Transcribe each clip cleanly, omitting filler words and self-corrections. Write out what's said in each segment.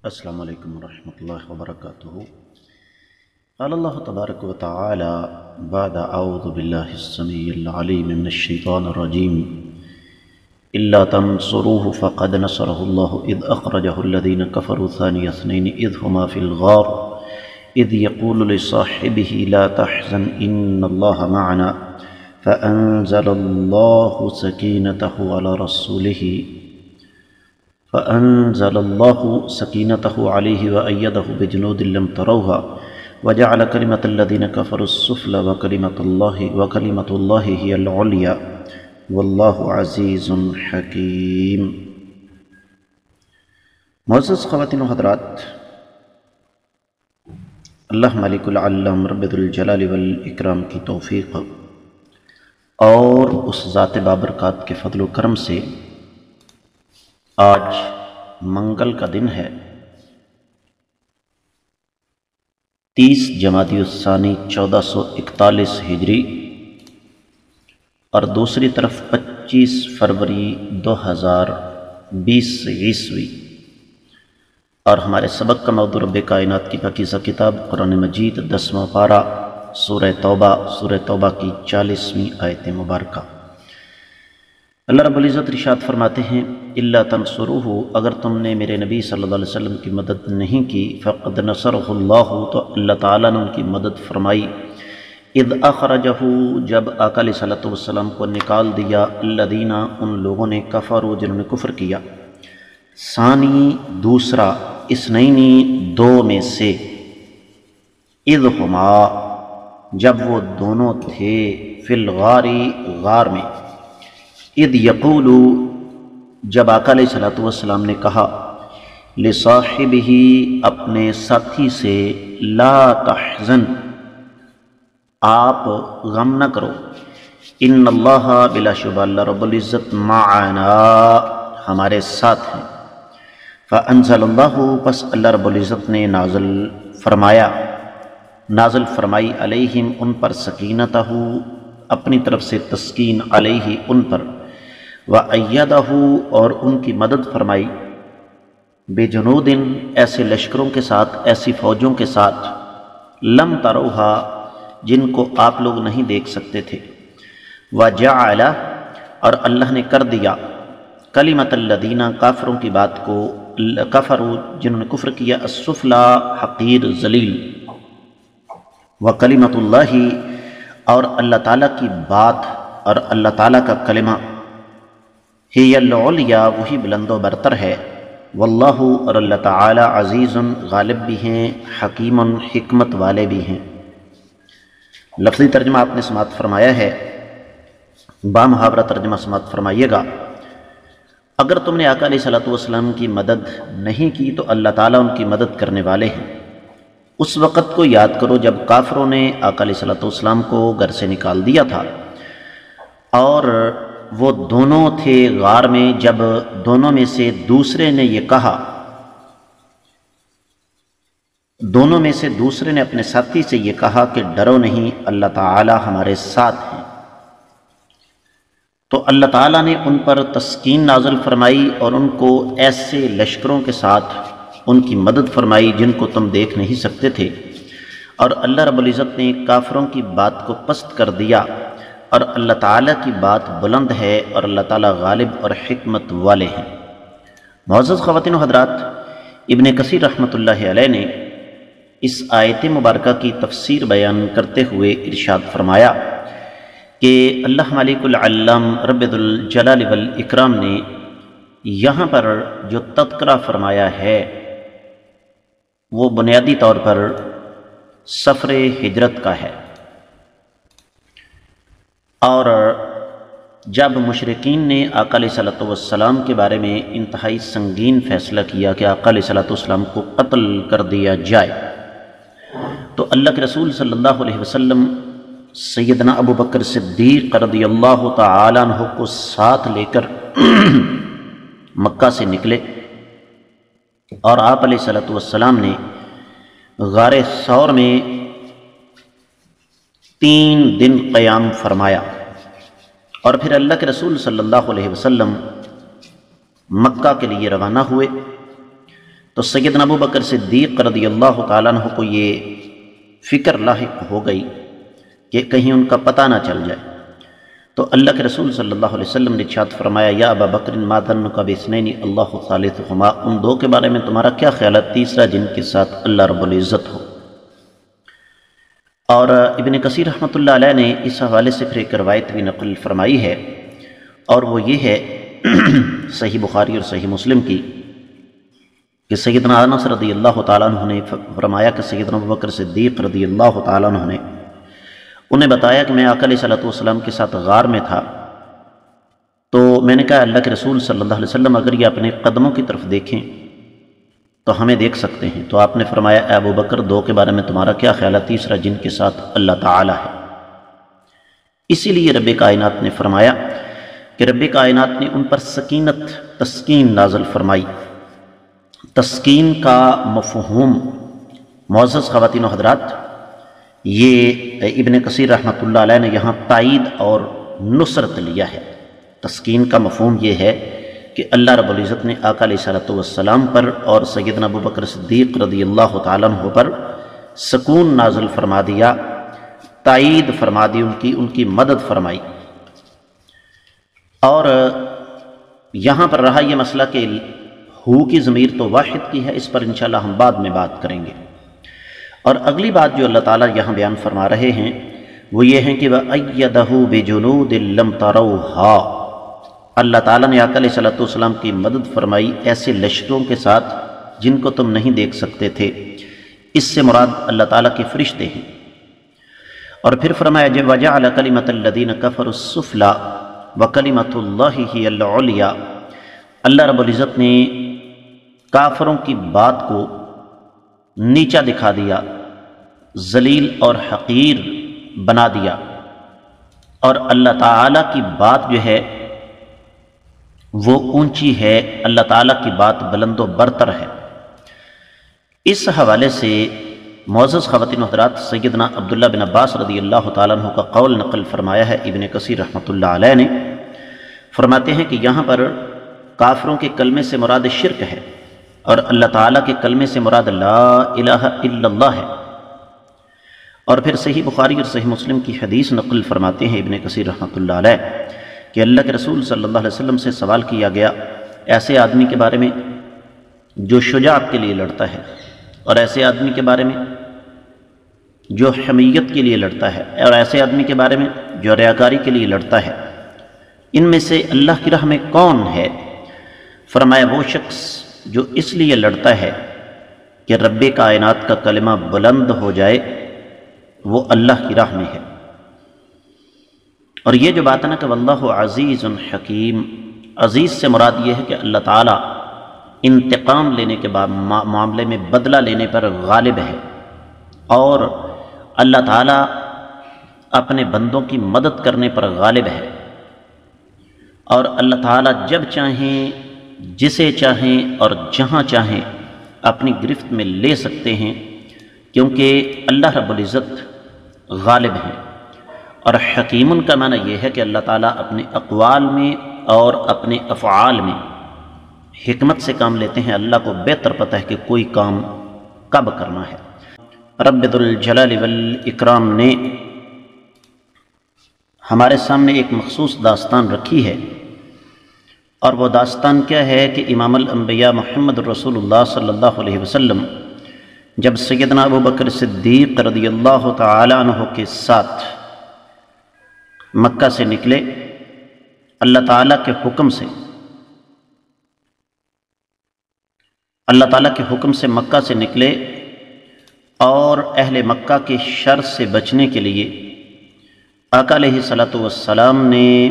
السلام علیکم ورحمۃ اللہ وبرکاتہ۔ قال اللہ تبارک و تعالی بعد اعوذ باللہ السمیع العلیم من الشیطان الرجیم الا تنصروه فقد نصره اللہ اذ اخرجه الذین کفروا ثانی اثنین اذ ہما فی الغار اذ یقول لصاحبه لا تحزن ان اللہ معنا فأنزل اللہ سکینته علی رسوله فأنزل الله سكينته عليه وأيده بجنود لم تروها وجعل كلمة الذين كفروا السفلى وكلمة الله هي العليا والله عزيز حكيم۔ معزز خواتین و حضرات، اللہ مالک العلم رب الجلال والاکرام کی توفیق اور اس ذات بابرکات کے فضل و کرم سے آج منگل کا دن ہے، 30 جمادی الثانی 1441 ہجری اور دوسری طرف 25 فروری 2020 عیسوی، اور ہمارے سبق کا موضوع رب کائنات کی پاکیزہ کتاب قرآن مجید 10واں پارہ سورہ توبہ کی 40ویں آیت مبارکہ۔ اللہ رب العزت ارشاد فرماتے ہیں الا تنصروہ، اگر تم نے میرے نبی صلی اللہ علیہ وسلم کی مدد نہیں کی، فقد نصرہ اللہ، تو اللہ تعالیٰ نے ان کی مدد فرمائی، اذ اخرجہ، جب آقا علیہ الصلوۃ والسلام کو نکال دیا، الذین، ان لوگوں نے، کفروا، جنہوں نے کفر کیا، ثانی، دوسرا، اثنینی، دو میں سے، اذ ہما، جب وہ دونوں تھے، فی الغار، غار میں، اذ یقول، جب آقا علیہ الصلوۃ والسلام نے کہا، لصاحبہ، اپنے ساتھی سے، لا تحزن، آپ غم نہ کرو، ان اللہ، بلا شبہ اللہ رب العزت، معنا، ہمارے ساتھ ہیں، فانزل اللہ، پس اللہ رب العزت نے نازل فرمائی، علیہم، ان پر، سکینتہ، اپنی طرف سے تسکین، علیہ، ان پر، وَأَيَّدَهُ، اور ان کی مدد فرمائی، بِجُنُودٍ، ایسے لشکروں کے ساتھ، ایسی فوجوں کے ساتھ، لم تروہا، جن کو آپ لوگ نہیں دیکھ سکتے تھے، وَجَعَلَ، اور اللہ نے کر دیا، کلمۃ الذین، کافروں کی بات کو، کفروا، جنہوں نے کفر کیا، السفلی، حقیر، ذلیل، وَكَلِمَةُ اللَّهِ، اور اللہ تعالیٰ کی بات اور اللہ تعالیٰ کا کلمہ، ہی العلیا، وہی بلند و برتر ہے، واللہ، اور اللہ تعالی، عزیز، غالب بھی ہیں، حکیم، حکمت والے بھی ہیں۔ لفظی ترجمہ آپ نے سماعت فرمایا ہے، بامحاورہ ترجمہ سماعت فرمائیے گا۔ اگر تم نے آقا علیہ الصلوۃ والسلام کی مدد نہیں کی تو اللہ تعالیٰ ان کی مدد کرنے والے ہیں۔ اس وقت کو یاد کرو جب کافروں نے آقا علیہ الصلوۃ والسلام کو گھر سے نکال دیا تھا، اور وہ دونوں تھے غار میں، جب دونوں میں سے دوسرے نے یہ کہا، دونوں میں سے دوسرے نے اپنے ساتھی سے یہ کہا کہ ڈرو نہیں، اللہ تعالی ہمارے ساتھ ہیں، تو اللہ تعالیٰ نے ان پر تسکین نازل فرمائی اور ان کو ایسے لشکروں کے ساتھ ان کی مدد فرمائی جن کو تم دیکھ نہیں سکتے تھے، اور اللہ رب العزت نے کافروں کی بات کو پست کر دیا، اور اللہ تعالیٰ کی بات بلند ہے، اور اللہ تعالیٰ غالب اور حکمت والے ہیں۔ معزز خواتین و حضرات، ابن کثیر رحمۃ اللہ علیہ نے اس آیت مبارکہ کی تفسیر بیان کرتے ہوئے ارشاد فرمایا کہ اللہ مالک العلم رب الجلال والاکرام نے یہاں پر جو تذکرہ فرمایا ہے وہ بنیادی طور پر سفر ہجرت کا ہے، اور جب مشرکین نے آقا علیہ الصلوۃ والسلام کے بارے میں انتہائی سنگین فیصلہ کیا کہ آقا علیہ الصلوۃ والسلام کو قتل کر دیا جائے، تو اللہ کے رسول صلی اللہ علیہ وسلم سیدنا ابو بکر صدیق رضی اللہ تعالیٰ عنہ کو ساتھ لے کر مکہ سے نکلے، اور آپ علیہ الصلوۃ والسلام نے غار ثور میں 3 دن قیام فرمایا، اور پھر اللہ کے رسول صلی اللہ علیہ وسلم مکہ کے لیے روانہ ہوئے۔ تو سیدنا ابو بکر صدیق رضی اللہ تعالیٰ عنہ کو یہ فکر لاحق ہو گئی کہ کہیں ان کا پتہ نہ چل جائے، تو اللہ کے رسول صلی اللہ علیہ وسلم نے ارشاد فرمایا یا ابا بکر ما ظنک باثنین اللہ ثالثہما، ان دو کے بارے میں تمہارا کیا خیال ہے تیسرا جن کے ساتھ اللہ رب العزت ہو۔ اور ابن کثیر رحمۃ اللہ علیہ نے اس حوالے سے پھر ایک روایت بھی نقل فرمائی ہے، اور وہ یہ ہے صحیح بخاری اور صحیح مسلم کی، کہ سیدنا انس رضی اللہ تعالیٰ عنہ نے فرمایا کہ سیدنا ابو بکر صدیق رضی اللہ تعالیٰ عنہ نے انہیں بتایا کہ میں آقا علیہ الصلوۃ والسلام کے ساتھ غار میں تھا، تو میں نے کہا اللہ کے رسول صلی اللہ علیہ وسلم اگر یہ اپنے قدموں کی طرف دیکھیں تو ہمیں دیکھ سکتے ہیں، تو آپ نے فرمایا اے ابو بکر دو کے بارے میں تمہارا کیا خیال ہے تیسرا جن کے ساتھ اللہ تعالی ہے۔ اسی لیے رب کائنات نے فرمایا کہ رب کائنات نے ان پر سکینت تسکین نازل فرمائی۔ تسکین کا مفہوم معزز خواتین و حضرات یہ ابن کثیر رحمۃ اللہ علیہ نے یہاں تائید اور نصرت لیا ہے۔ تسکین کا مفہوم یہ ہے کہ اللہ رب العزت نے آقا علیہ الصلوۃ والسلام پر اور سیدنا ابو بکر صدیق رضی اللہ تعالیٰ عنہ پر سکون نازل فرما دیا، تائید فرما دی، ان کی مدد فرمائی۔ اور یہاں پر رہا یہ مسئلہ کہ ہو کی ضمیر تو واحد کی ہے، اس پر انشاءاللہ ہم بعد میں بات کریں گے۔ اور اگلی بات جو اللہ تعالیٰ یہاں بیان فرما رہے ہیں وہ یہ ہے کہ وَأَيَّدَهُ بِجُنُودٍ لَمْ تَرَوْهَا، اللہ تعالیٰ نے آقا علیہ الصلوۃ والسلام کی مدد فرمائی ایسے لشکروں کے ساتھ جن کو تم نہیں دیکھ سکتے تھے۔ اس سے مراد اللہ تعالیٰ کے فرشتے ہیں۔ اور پھر فرمایا وَجَعَلَ كَلِمَةَ الَّذِينَ كَفَرُوا السُّفْلَىٰ وَكَلِمَةُ اللَّهِ هِيَ الْعُلْيَا، اللہ رب العزت نے کافروں کی بات کو نیچا دکھا دیا، ذلیل اور حقیر بنا دیا، اور اللہ تعالیٰ کی بات جو ہے وہ اونچی ہے، اللہ تعالیٰ کی بات بلند و برتر ہے۔ اس حوالے سے معزز خواتین و حضرات سیدنا عبداللہ بن عباس رضی اللہ تعالیٰ عنہ کا قول نقل فرمایا ہے ابن کثیر رحمۃ اللہ علیہ نے، فرماتے ہیں کہ یہاں پر کافروں کے کلمے سے مراد شرک ہے، اور اللہ تعالیٰ کے کلمے سے مراد لا الہ الا اللہ ہے۔ اور پھر صحیح بخاری اور صحیح مسلم کی حدیث نقل فرماتے ہیں ابن کثیر رحمۃ اللہ علیہ کہ اللہ کے رسول صلی اللہ علیہ وسلم سے سوال کیا گیا ایسے آدمی کے بارے میں جو شجاعت کے لیے لڑتا ہے، اور ایسے آدمی کے بارے میں جو حمیت کے لیے لڑتا ہے، اور ایسے آدمی کے بارے میں جو ریاکاری کے لیے لڑتا ہے، ان میں سے اللہ کی راہ میں کون ہے؟ فرمایا وہ شخص جو اس لیے لڑتا ہے کہ رب کائنات کا کلمہ بلند ہو جائے، وہ اللہ کی راہ میں ہے۔ اور یہ جو بات ہے نا کہ واللہ عزیز حکیم، عزیز سے مراد یہ ہے کہ اللہ تعالیٰ انتقام لینے کے معاملے میں بدلہ لینے پر غالب ہے، اور اللہ تعالیٰ اپنے بندوں کی مدد کرنے پر غالب ہے، اور اللہ تعالیٰ جب چاہیں جسے چاہیں اور جہاں چاہیں اپنی گرفت میں لے سکتے ہیں، کیونکہ اللہ رب العزت غالب ہیں۔ اور حکیم کا معنی یہ ہے کہ اللہ تعالیٰ اپنے اقوال میں اور اپنے افعال میں حکمت سے کام لیتے ہیں، اللہ کو بہتر پتہ ہے کہ کوئی کام کب کرنا ہے۔ رب ذو الجلال والاکرام نے ہمارے سامنے ایک مخصوص داستان رکھی ہے، اور وہ داستان کیا ہے کہ امام الانبیاء محمد رسول اللہ صلی اللہ علیہ وسلم جب سیدنا ابو بکر صدیق رضی اللہ تعالی عنہ کے ساتھ مکہ سے نکلے، اللہ تعالیٰ کے حکم سے مکہ سے نکلے، اور اہل مکہ کے شر سے بچنے کے لیے آقا علیہ الصلوۃ والسلام نے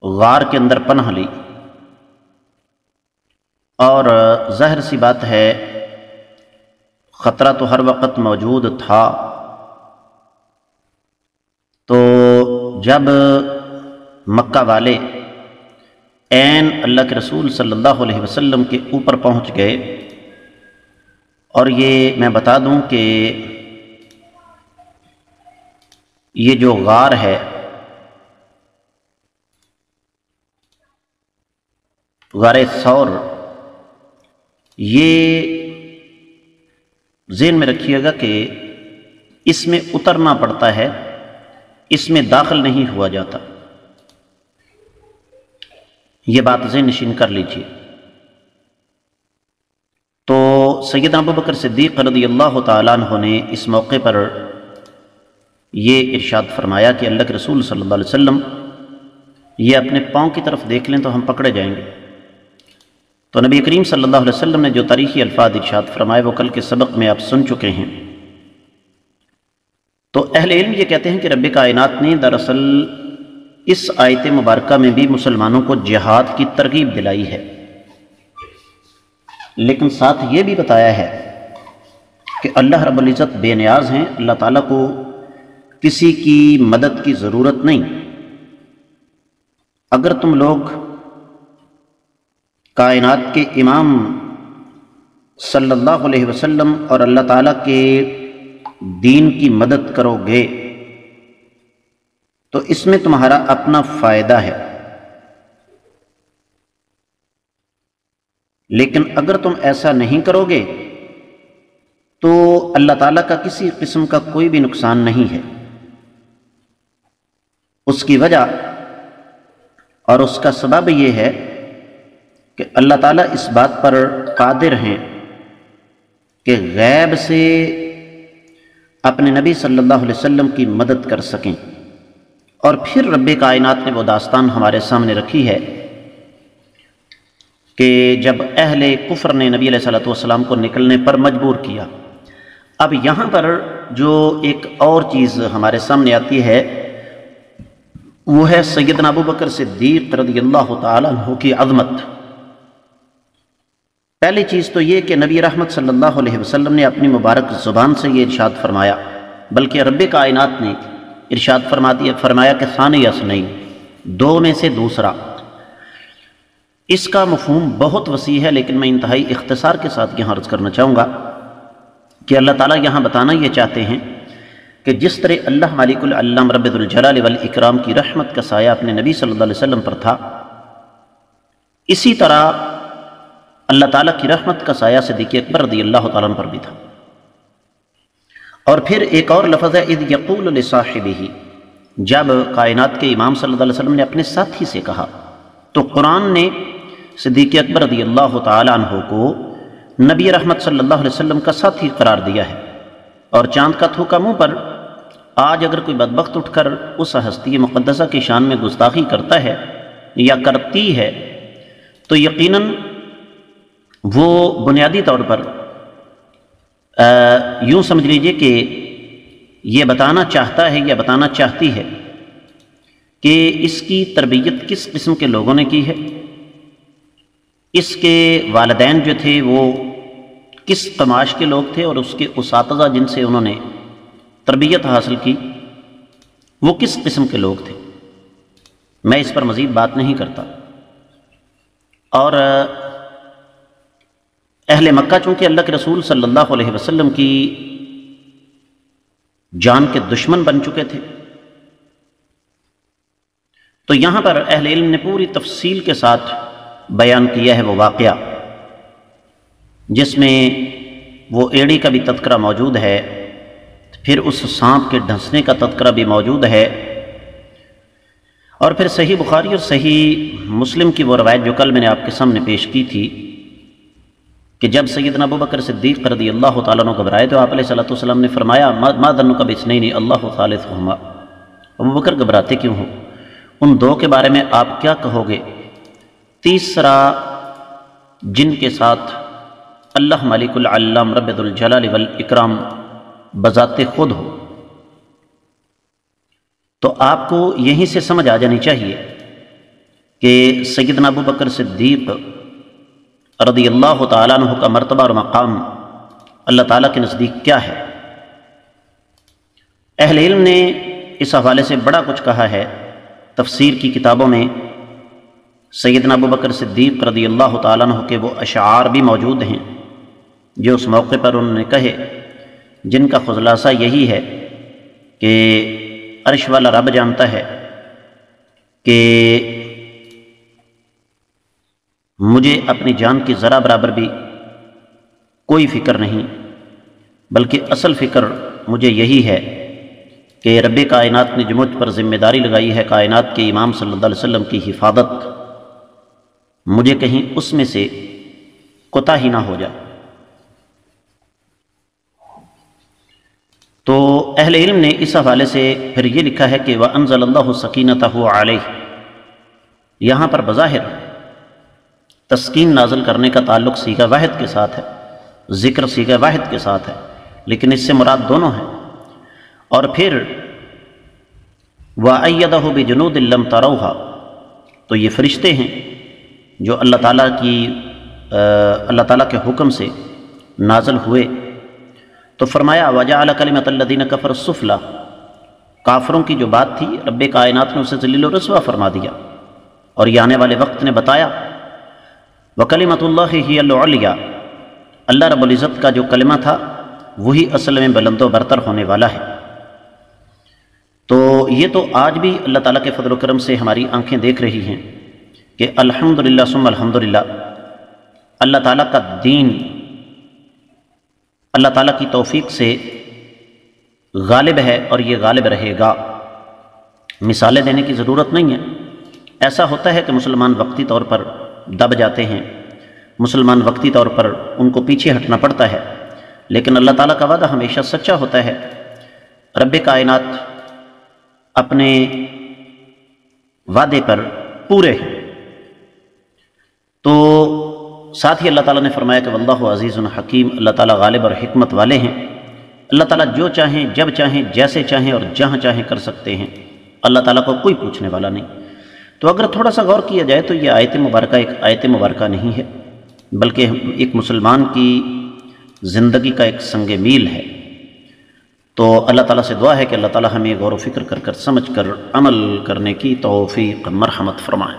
غار کے اندر پناہ لی۔ اور ظاہر سی بات ہے خطرہ تو ہر وقت موجود تھا، تو جب مکہ والے عین اللہ کے رسول صلی اللہ علیہ وسلم کے اوپر پہنچ گئے، اور یہ میں بتا دوں کہ یہ جو غار ہے غار ثور، یہ ذہن میں رکھیے گا کہ اس میں اترنا پڑتا ہے، اس میں داخل نہیں ہوا جاتا، یہ بات ذہن نشین کر لیجیے۔ تو سیدنا ابوبکر صدیق رضی اللہ تعالیٰ عنہ نے اس موقع پر یہ ارشاد فرمایا کہ اللہ کے رسول صلی اللہ علیہ وسلم یہ اپنے پاؤں کی طرف دیکھ لیں تو ہم پکڑے جائیں گے۔ تو نبی کریم صلی اللہ علیہ وسلم نے جو تاریخی الفاظ ارشاد فرمائے وہ کل کے سبق میں آپ سن چکے ہیں۔ تو اہل علم یہ کہتے ہیں کہ رب کائنات نے دراصل اس آیت مبارکہ میں بھی مسلمانوں کو جہاد کی ترغیب دلائی ہے، لیکن ساتھ یہ بھی بتایا ہے کہ اللہ رب العزت بے نیاز ہیں، اللہ تعالیٰ کو کسی کی مدد کی ضرورت نہیں۔ اگر تم لوگ کائنات کے امام صلی اللہ علیہ وسلم اور اللہ تعالیٰ کے دین کی مدد کرو گے تو اس میں تمہارا اپنا فائدہ ہے، لیکن اگر تم ایسا نہیں کرو گے تو اللہ تعالیٰ کا کسی قسم کا کوئی بھی نقصان نہیں ہے۔ اس کی وجہ اور اس کا سبب یہ ہے کہ اللہ تعالیٰ اس بات پر قادر ہیں کہ غیب سے اپنے نبی صلی اللہ علیہ وسلم کی مدد کر سکیں۔ اور پھر رب کائنات نے وہ داستان ہمارے سامنے رکھی ہے کہ جب اہل کفر نے نبی علیہ الصلوۃ والسلام کو نکلنے پر مجبور کیا۔ اب یہاں پر جو ایک اور چیز ہمارے سامنے آتی ہے وہ ہے سیدنا ابوبکر صدیق رضی اللہ تعالیٰ عنہ کی عظمت۔ پہلی چیز تو یہ کہ نبی رحمت صلی اللہ علیہ وسلم نے اپنی مبارک زبان سے یہ ارشاد فرمایا، بلکہ رب کائنات نے ارشاد فرمایا کہ ثانی اثنین، دو میں سے دوسرا۔ اس کا مفہوم بہت وسیع ہے، لیکن میں انتہائی اختصار کے ساتھ یہاں عرض کرنا چاہوں گا کہ اللہ تعالیٰ یہاں بتانا یہ چاہتے ہیں کہ جس طرح اللہ مالک العلم رب ذوالجلال والاکرام کی رحمت کا سایہ اپنے نبی صلی اللہ علیہ وسلم پر تھا، اسی طرح اللہ تعالیٰ کی رحمت کا سایہ صدیق اکبر رضی اللہ تعالیٰ عنہ پر بھی تھا۔ اور پھر ایک اور لفظ ہے اذ یقول لصاحبہ، جب کائنات کے امام صلی اللہ علیہ وسلم نے اپنے ساتھی سے کہا، تو قرآن نے صدیق اکبر رضی اللہ تعالیٰ عنہ کو نبی رحمت صلی اللہ علیہ وسلم کا ساتھی قرار دیا ہے۔ اور چاند کا تھوکا منہ پر، آج اگر کوئی بدبخت اٹھ کر اس ہستی مقدسہ کی شان میں گستاخی کرتا ہے یا کرتی ہے تو یقیناً وہ بنیادی طور پر یوں سمجھ لیجئے کہ یہ بتانا چاہتا ہے یا بتانا چاہتی ہے کہ اس کی تربیت کس قسم کے لوگوں نے کی ہے، اس کے والدین جو تھے وہ کس قماش کے لوگ تھے، اور اس کے اساتذہ جن سے انہوں نے تربیت حاصل کی وہ کس قسم کے لوگ تھے۔ میں اس پر مزید بات نہیں کرتا۔ اور اہل مکہ چونکہ اللہ کے رسول صلی اللہ علیہ وسلم کی جان کے دشمن بن چکے تھے، تو یہاں پر اہل علم نے پوری تفصیل کے ساتھ بیان کیا ہے وہ واقعہ، جس میں وہ ایڑی کا بھی تذکرہ موجود ہے، پھر اس سانپ کے ڈھنسنے کا تذکرہ بھی موجود ہے، اور پھر صحیح بخاری اور صحیح مسلم کی وہ روایت جو کل میں نے آپ کے سامنے پیش کی تھی کہ جب سیدنا ابوبکر صدیق رضی اللہ تعالیٰ عنہ گھبرائے تو آپ علیہ الصلوۃ والسلام نے فرمایا ما ظنک باثنین اللہ ثالثہما، ابوبکر گھبراتے کیوں ہو، ان دو کے بارے میں آپ کیا کہو گے، تیسرا جن کے ساتھ اللہ مالک العلم رب ذوالجلال والاکرام بذات خود ہو۔ تو آپ کو یہیں سے سمجھ آ جانی چاہیے کہ سیدنا ابوبکر صدیق رضی اللہ تعالیٰ عنہ کا مرتبہ اور مقام اللہ تعالیٰ کے نزدیک کیا ہے۔ اہل علم نے اس حوالے سے بڑا کچھ کہا ہے، تفسیر کی کتابوں میں سیدنا ابوبکر صدیق رضی اللہ تعالیٰ عنہ کے وہ اشعار بھی موجود ہیں جو اس موقع پر انہوں نے کہے، جن کا خلاصہ یہی ہے کہ عرش والا رب جانتا ہے کہ مجھے اپنی جان کی ذرا برابر بھی کوئی فکر نہیں، بلکہ اصل فکر مجھے یہی ہے کہ رب کائنات نے جو مجھ پر ذمہ داری لگائی ہے کائنات کے امام صلی اللہ علیہ وسلم کی حفاظت، مجھے کہیں اس میں سے کوتاہی نہ ہو جائے۔ تو اہل علم نے اس حوالے سے پھر یہ لکھا ہے کہ وَأَنزَلَ اللَّهُ سَكِينَتَهُ عَلَيْهِ، یہاں پر بظاہر تسکین نازل کرنے کا تعلق صیغہ واحد کے ساتھ ہے، ذکر صیغہ واحد کے ساتھ ہے، لیکن اس سے مراد دونوں ہیں۔ اور پھر وَأَيَّدَهُ بِجُنُودٍ لَّمْ تَرَوْهَا، تو یہ فرشتے ہیں جو اللہ تعالیٰ کے حکم سے نازل ہوئے۔ تو فرمایا وَجَعَلَ كَلِمَةَ الَّذِينَ كَفَرُوا السُّفْلَىٰ، کافروں کی جو بات تھی رب کائنات نے اسے ذلیل و رسوا فرما دیا، اور یہ آنے والے وقت نے بتایا وَكَلِمَةُ اللَّهِ هِيَ الْعُلْيَا، اللہ رب العزت کا جو کلمہ تھا وہی اصل میں بلند و برتر ہونے والا ہے۔ تو یہ تو آج بھی اللہ تعالیٰ کے فضل و کرم سے ہماری آنکھیں دیکھ رہی ہیں کہ الحمدللہ ثم الحمدللہ اللہ تعالیٰ کا دین اللہ تعالیٰ کی توفیق سے غالب ہے، اور یہ غالب رہے گا۔ مثالیں دینے کی ضرورت نہیں ہے۔ ایسا ہوتا ہے کہ مسلمان وقتی طور پر دب جاتے ہیں، مسلمان وقتی طور پر ان کو پیچھے ہٹنا پڑتا ہے، لیکن اللہ تعالیٰ کا وعدہ ہمیشہ سچا ہوتا ہے۔ رب کائنات اپنے وعدے پر پورے ہیں۔ تو ساتھ ہی اللہ تعالیٰ نے فرمایا کہ واللہ عزیز حکیم، اللہ تعالیٰ غالب اور حکمت والے ہیں۔ اللہ تعالیٰ جو چاہیں جب چاہیں جیسے چاہیں اور جہاں چاہیں کر سکتے ہیں، اللہ تعالیٰ کو کوئی پوچھنے والا نہیں۔ تو اگر تھوڑا سا غور کیا جائے تو یہ آیت مبارکہ ایک آیت مبارکہ نہیں ہے، بلکہ ایک مسلمان کی زندگی کا ایک سنگ میل ہے۔ تو اللہ تعالیٰ سے دعا ہے کہ اللہ تعالیٰ ہمیں غور و فکر کر سمجھ کر عمل کرنے کی توفیق مرحمت فرمائے۔